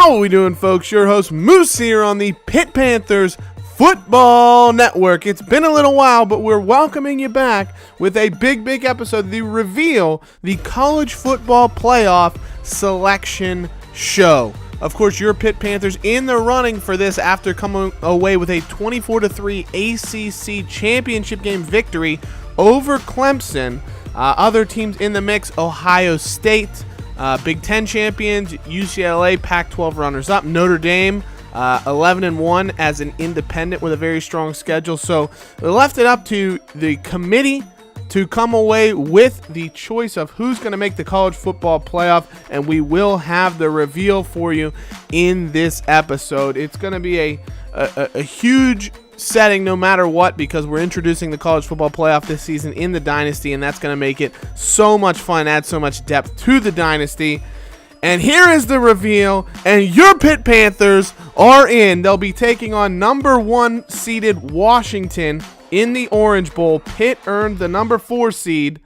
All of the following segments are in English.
How are we doing, folks? Your host Moose here on the Pitt Panthers Football Network. It's been a little while, but we're welcoming you back with a big episode, the reveal, the college football playoff selection show. Of course, your Pitt Panthers in the running for this after coming away with a 24-3 ACC championship game victory over Clemson. Other teams in the mix: Ohio State, Big Ten champions, UCLA, Pac-12 runners-up, Notre Dame, 11-1 as an independent with a very strong schedule. So they left it up to the committee to come away with the choice of who's going to make the college football playoff, and we will have the reveal for you in this episode. It's going to be a huge setting no matter what, because we're introducing the college football playoff this season in the Dynasty, and that's going to make it so much fun, add so much depth to the Dynasty. And here is the reveal, and your Pitt Panthers are in. They'll be taking on number 1 seeded Washington in the Orange Bowl. Pitt earned the number 4 seed.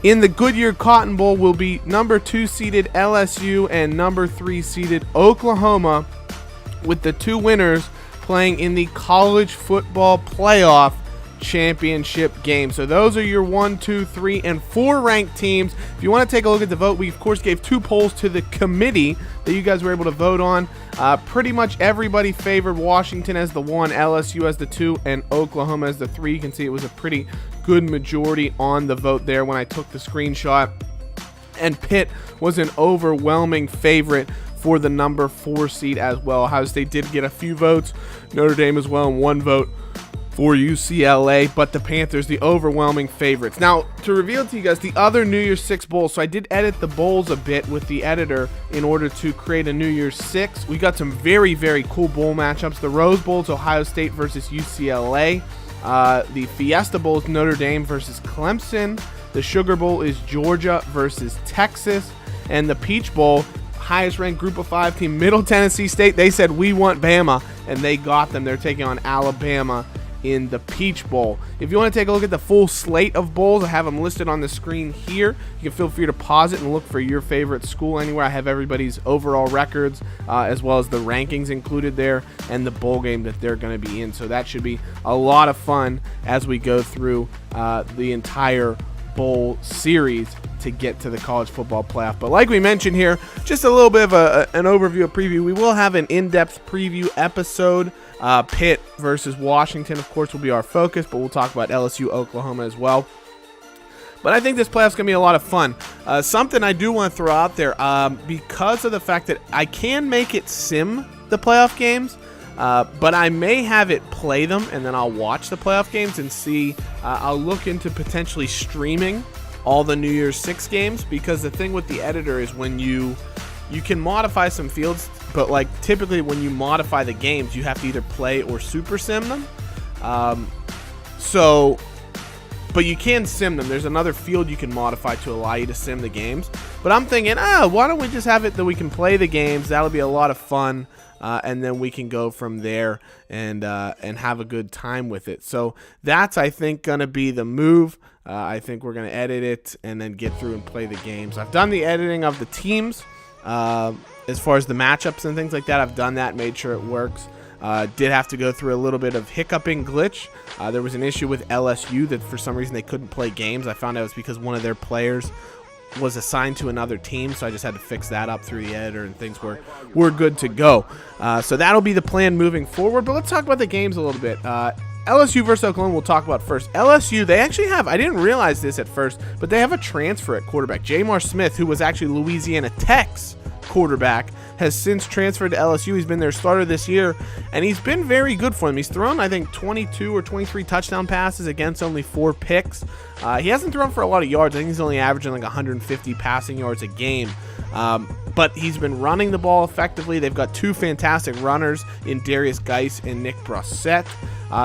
In the Goodyear Cotton Bowl will be number 2 seeded LSU and number 3 seeded Oklahoma, with the two winners playing in the college football playoff championship game. So those are your 1, 2, 3, and 4 ranked teams. If you want to take a look at the vote, we of course gave 2 polls to the committee that you guys were able to vote on. Pretty much everybody favored Washington as the 1, LSU as the 2, and Oklahoma as the 3. You can see it was a pretty good majority on the vote there when I took the screenshot. And Pitt was an overwhelming favorite for the number 4 seed as well. Ohio State did get a few votes, Notre Dame as well, and 1 vote for UCLA, but the Panthers, the overwhelming favorites. Now, to reveal to you guys the other New Year's 6 bowls, so I did edit the bowls a bit with the editor in order to create a New Year's 6. We got some very cool bowl matchups. The Rose Bowl is Ohio State versus UCLA. The Fiesta Bowl is Notre Dame versus Clemson. The Sugar Bowl is Georgia versus Texas. And the Peach Bowl, highest ranked group of 5 team, Middle Tennessee State. They said, we want Bama, and they got them. They're taking on Alabama in the Peach Bowl. If you want to take a look at the full slate of bowls, I have them listed on the screen here. You can feel free to pause it and look for your favorite school anywhere. I have everybody's overall records as well as the rankings included there and the bowl game that they're going to be in. So that should be a lot of fun as we go through the entire bowl series to get to the college football playoff. But like we mentioned here, just a little bit of an overview, a preview. We will have an in-depth preview episode. Pitt versus Washington, of course, will be our focus, but we'll talk about LSU, Oklahoma as well. But I think this playoff's going to be a lot of fun. Something I do want to throw out there, because of the fact that I can make it sim the playoff games, but I may have it play them, and then I'll watch the playoff games and see. I'll look into potentially streaming all the New Year's 6 games, because the thing with the editor is when you can modify some fields, but like typically when you modify the games, you have to either play or super sim them. But you can sim them. There's another field you can modify to allow you to sim the games. But I'm thinking, why don't we just have it that we can play the games? That'll be a lot of fun. And then we can go from there and have a good time with it. So that's, I think, going to be the move. I think we're going to edit it and then get through and play the games. I've done the editing of the teams. As far as the matchups and things like that, I've done that, made sure it works. Did have to go through a little bit of hiccuping glitch. There was an issue with LSU that for some reason they couldn't play games. I found out it was because one of their players was assigned to another team, so I just had to fix that up through the editor, and things were good to go. So that'll be the plan moving forward. But let's talk about the games a little bit. LSU versus Oklahoma we'll talk about first. LSU, they actually have, I didn't realize this at first, but they have a transfer at quarterback. Jamar Smith, who was actually Louisiana Tech's quarterback, has since transferred to LSU. He's been their starter this year, and he's been very good for them. He's thrown, I think, 22 or 23 touchdown passes against only 4 picks. He hasn't thrown for a lot of yards. I think he's only averaging like 150 passing yards a game. But he's been running the ball effectively. They've got 2 fantastic runners in Darius Geis and Nick Brossette.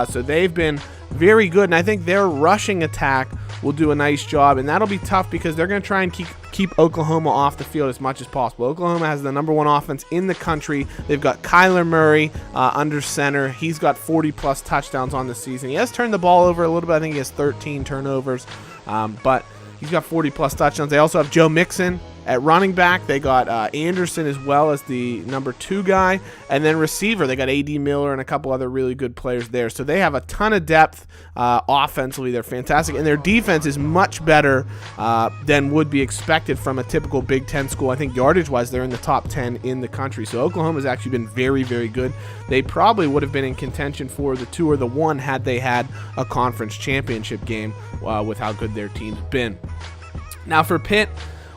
So they've been very good, and I think their rushing attack will do a nice job, and that'll be tough because they're going to try and keep Oklahoma off the field as much as possible. Oklahoma has the number 1 offense in the country. They've got Kyler Murray under center. He's got 40-plus touchdowns on the season. He has turned the ball over a little bit. I think he has 13 turnovers, but he's got 40-plus touchdowns. They also have Joe Mixon At running back, they got Anderson as well as the number 2 guy. And then receiver, they got A.D. Miller and a couple other really good players there. So they have a ton of depth offensively. They're fantastic. And their defense is much better than would be expected from a typical Big Ten school. I think yardage-wise, they're in the top 10 in the country. So Oklahoma's actually been very, very good. They probably would have been in contention for the 2 or the 1 had they had a conference championship game with how good their team's been. Now for Pitt,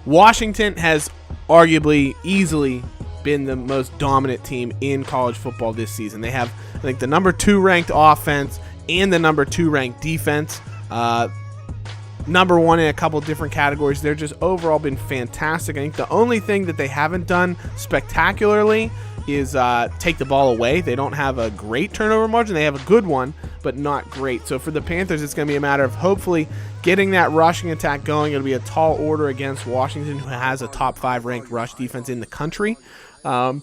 Washington has arguably easily been the most dominant team in college football this season. They have, I think, the number 2 ranked offense and the number 2 ranked defense. Number 1 in a couple different categories. They're just overall been fantastic. I think the only thing that they haven't done spectacularly is take the ball away. They don't have a great turnover margin. They have a good one, but not great. So for the Panthers, it's going to be a matter of hopefully getting that rushing attack going. It'll be a tall order against Washington, who has a top 5 ranked rush defense in the country. But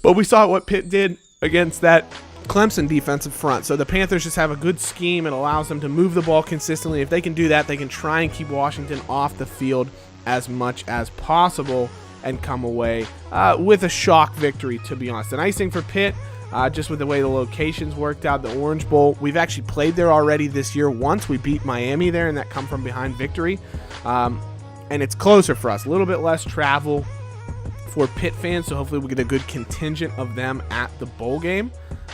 we saw what Pitt did against that Clemson defensive front. So the Panthers just have a good scheme. It allows them to move the ball consistently. If they can do that, they can try and keep Washington off the field as much as possible and come away with a shock victory, to be honest. The nice thing for Pitt, just with the way the locations worked out, the Orange Bowl, we've actually played there already this year once. We beat Miami there in that come-from-behind victory. And it's closer for us, a little bit less travel for Pitt fans, so hopefully we'll get a good contingent of them at the bowl game.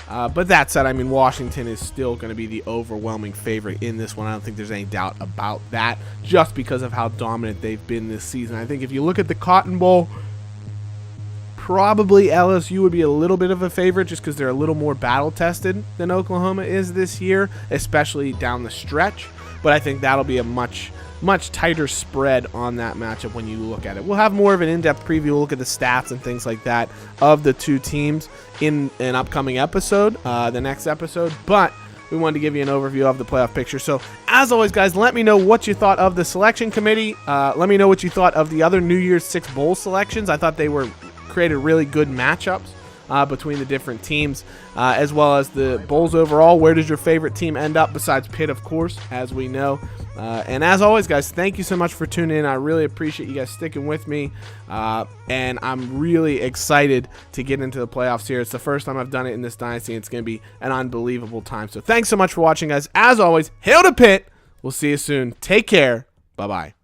But that said, I mean, Washington is still going to be the overwhelming favorite in this one. I don't think there's any doubt about that, just because of how dominant they've been this season. I think if you look at the Cotton Bowl, probably LSU would be a little bit of a favorite just because they're a little more battle-tested than Oklahoma is this year, especially down the stretch. But I think that'll be a much tighter spread on that matchup when you look at it. We'll have more of an in-depth preview. We'll look at the stats and things like that of the 2 teams in an upcoming episode, the next episode. But we wanted to give you an overview of the playoff picture. So, as always, guys, let me know what you thought of the selection committee. Let me know what you thought of the other New Year's 6 bowl selections. I thought they created really good matchups between the different teams, as well as the bowls overall. Where does your favorite team end up besides Pitt, of course, as we know? And as always, guys, thank you so much for tuning in. I really appreciate you guys sticking with me, and I'm really excited to get into the playoffs here. It's the first time I've done it in this dynasty, and it's going to be an unbelievable time. So thanks so much for watching, guys. As always, hail to Pitt. We'll see you soon. Take care. Bye-bye.